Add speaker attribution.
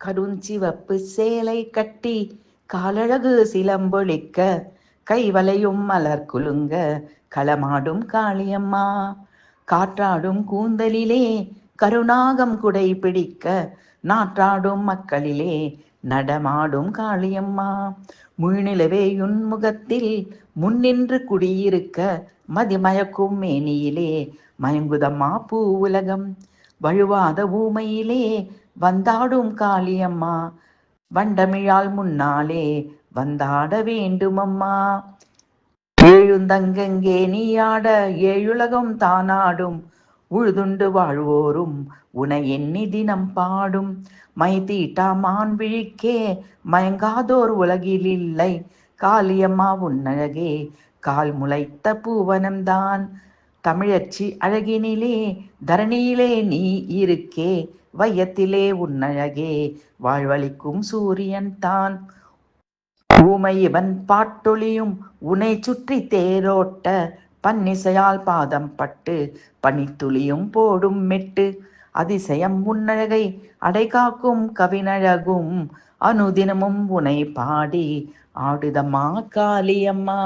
Speaker 1: கடுஞ்சிவப்பு சேலை கட்டி காலழகு சிலம்பொழிக்க கைவளையும் மலர் குலுங்க களமாடும் காளியம்மா. காற்றாடும் கூந்தலிலே கருணாகம் குடை பிடிக்க நாற்றாடும் மக்களிலே நடமாடும் காளியம்மா. முழுநிலவே உன்முகத்தில் முன்னின்று குடியிருக்க மதிமயக்கும் மேனியிலே மயங்குதம்மா பூ உலகம். வழுவாத ஊமையிலே வந்தாடும் காளியம்மா. வண்டமிழால் முன்னாலே வந்தாட வேண்டுமம்மா. எழுந்தங்கெங்கே நீயாட ஏழுலகம் தானாடும் உழுதுண்டு வாழ்வோரும் உனை எண்ணி தினம் பாடும். மை தீட்டா மான் விழிக்கே மயங்காதோர் உலகிலில்லை காளியம்மா உன்னழகே கால் முளைத்த பூவனம்தான். தமிழச்சி அழகினிலே தரணியிலே நீ இருக்கே வையத்திலே உன்னழகே வாழ்வளிக்கும் சூரியன் தான். ஊமையவன் பாட்டொழியும் உனை சுற்றி தேரோட்ட பன்னிசையால் பாதம் பட்டு பனித்துளியும் போடும் மெட்டு. அதிசயம் உன்னழகை அடைகாக்கும் கவினழகும் அனுதினமும் உனை பாடி ஆடுதம்மா காளியம்மா.